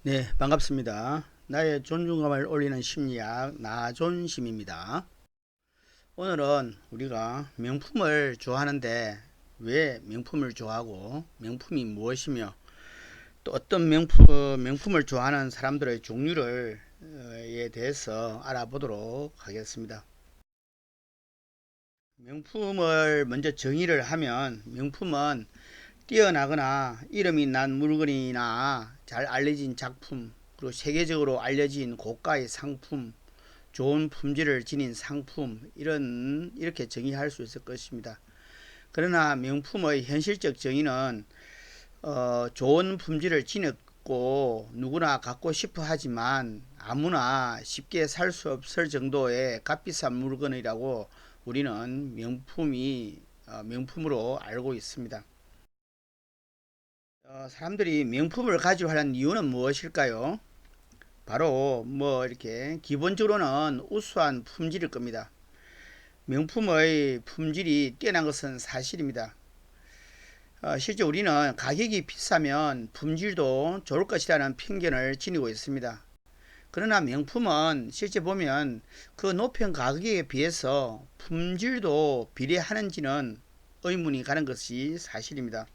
네, 반갑습니다. 나의 존중감을 올리는 심리학 나존심입니다. 오늘은 우리가 명품을 좋아하는데 왜 명품을 좋아하고 명품이 무엇이며 또 어떤 명품을 좋아하는 사람들의 종류를 에 대해서 알아보도록 하겠습니다. 명품을 먼저 정의를 하면 명품은 뛰어나거나 이름이 난 물건이나 잘 알려진 작품, 그리고 세계적으로 알려진 고가의 상품, 좋은 품질을 지닌 상품, 이렇게 정의할 수 있을 것입니다. 그러나 명품의 현실적 정의는 좋은 품질을 지녔고 누구나 갖고 싶어 하지만 아무나 쉽게 살 수 없을 정도의 값비싼 물건이라고 우리는 명품으로 알고 있습니다. 사람들이 명품을 가지려 하는 이유는 무엇일까요? 바로 이렇게 기본적으로는 우수한 품질일 겁니다. 명품의 품질이 뛰어난 것은 사실입니다. 실제 우리는 가격이 비싸면 품질도 좋을 것이라는 편견을 지니고 있습니다. 그러나 명품은 실제 보면 그 높은 가격에 비해서 품질도 비례하는지는 의문이 가는 것이 사실입니다.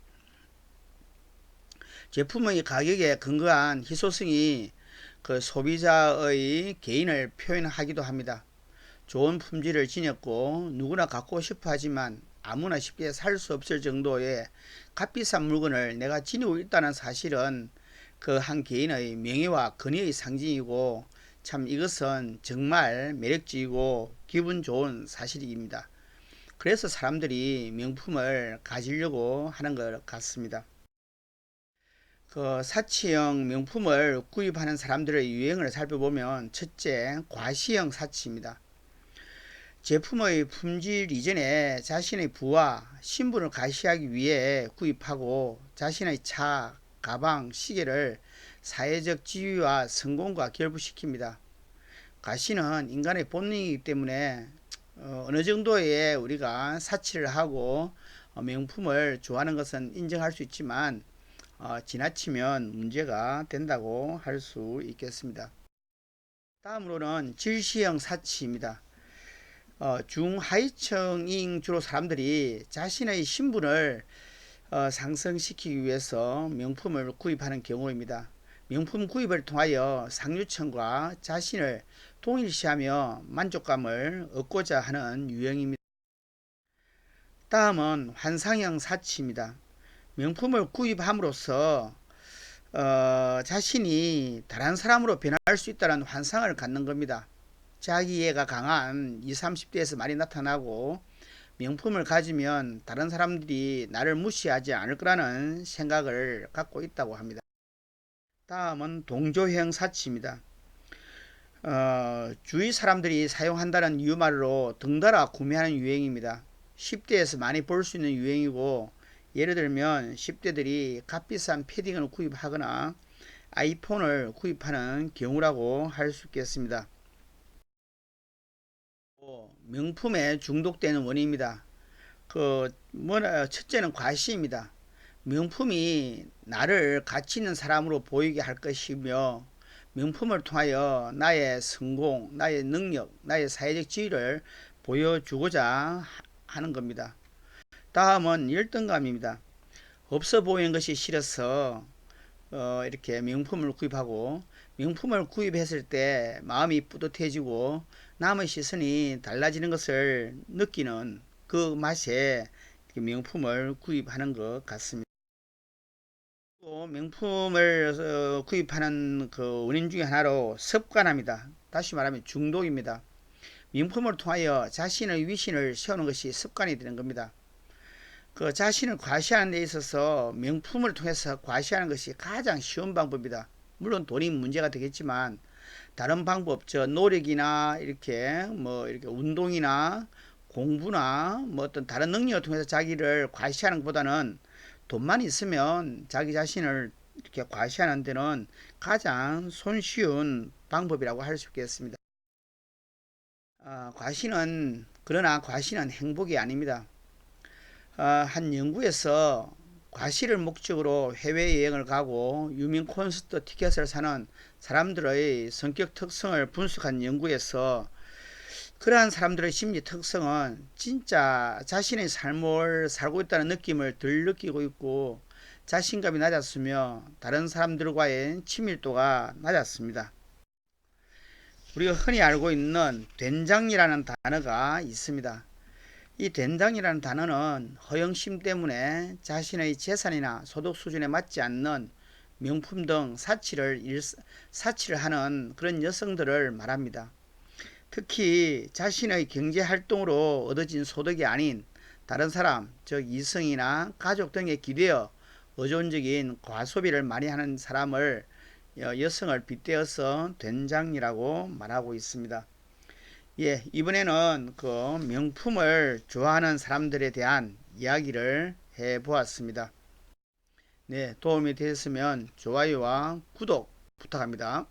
제품의 가격에 근거한 희소성이 그 소비자의 개인을 표현하기도 합니다. 좋은 품질을 지녔고 누구나 갖고 싶어 하지만 아무나 쉽게 살 수 없을 정도의 값비싼 물건을 내가 지니고 있다는 사실은 그 한 개인의 명예와 권위의 상징이고 참 이것은 정말 매력적이고 기분 좋은 사실입니다. 그래서 사람들이 명품을 가지려고 하는 것 같습니다. 그 사치형 명품을 구입하는 사람들의 유행을 살펴보면 첫째, 과시형 사치입니다. 제품의 품질 이전에 자신의 부와 신분을 가시하기 위해 구입하고 자신의 차, 가방, 시계를 사회적 지위와 성공과 결부시킵니다. 과시는 인간의 본능이기 때문에 어느 정도의 우리가 사치를 하고 명품을 좋아하는 것은 인정할 수 있지만 지나치면 문제가 된다고 할 수 있겠습니다. 다음으로는 질시형 사치입니다. 중하위층인 주로 사람들이 자신의 신분을 상승시키기 위해서 명품을 구입하는 경우입니다. 명품 구입을 통하여 상류층과 자신을 동일시하며 만족감을 얻고자 하는 유형입니다. 다음은 환상형 사치입니다. 명품을 구입함으로써 자신이 다른 사람으로 변할 수 있다는 환상을 갖는 겁니다. 자기애가 강한 20, 30대에서 많이 나타나고 명품을 가지면 다른 사람들이 나를 무시하지 않을 거라는 생각을 갖고 있다고 합니다. 다음은 동조형 사치입니다. 주위 사람들이 사용한다는 이유말로 덩달아 구매하는 유행입니다. 10대에서 많이 볼 수 있는 유행이고 예를 들면 10대들이 값비싼 패딩을 구입하거나 아이폰을 구입하는 경우라고 할 수 있겠습니다. 명품에 중독되는 원인입니다. 첫째는 과시입니다. 명품이 나를 가치 있는 사람으로 보이게 할 것이며 명품을 통하여 나의 성공, 나의 능력, 나의 사회적 지위를 보여주고자 하는 겁니다. 다음은 열등감입니다. 없어 보이는 것이 싫어서 이렇게 명품을 구입하고 명품을 구입했을 때 마음이 뿌듯해지고 남의 시선이 달라지는 것을 느끼는 그 맛에 명품을 구입하는 것 같습니다. 또 명품을 구입하는 그 원인 중에 하나로 습관합니다. 다시 말하면 중독입니다. 명품을 통하여 자신의 위신을 세우는 것이 습관이 되는 겁니다. 그 자신을 과시하는 데 있어서 명품을 통해서 과시하는 것이 가장 쉬운 방법이다. 물론 돈이 문제가 되겠지만 다른 방법, 노력이나 이렇게 운동이나 공부나 어떤 다른 능력을 통해서 자기를 과시하는 것보다는 돈만 있으면 자기 자신을 이렇게 과시하는 데는 가장 손쉬운 방법이라고 할 수 있겠습니다. 그러나 과시는 행복이 아닙니다. 한 연구에서 과실을 목적으로 해외여행을 가고 유명 콘서트 티켓을 사는 사람들의 성격 특성을 분석한 연구에서 그러한 사람들의 심리 특성은 진짜 자신의 삶을 살고 있다는 느낌을 덜 느끼고 있고 자신감이 낮았으며 다른 사람들과의 친밀도가 낮았습니다. 우리가 흔히 알고 있는 된장이라는 단어가 있습니다. 이 된장이라는 단어는 허영심 때문에 자신의 재산이나 소득 수준에 맞지 않는 명품 등 사치를 하는 그런 여성들을 말합니다. 특히 자신의 경제 활동으로 얻어진 소득이 아닌 다른 사람, 즉 이성이나 가족 등에 기대어 의존적인 과소비를 많이 하는 사람을 여성을 빗대어서 된장이라고 말하고 있습니다. 예, 이번에는 그 명품을 좋아하는 사람들에 대한 이야기를 해 보았습니다. 네, 도움이 되었으면 좋아요와 구독 부탁합니다.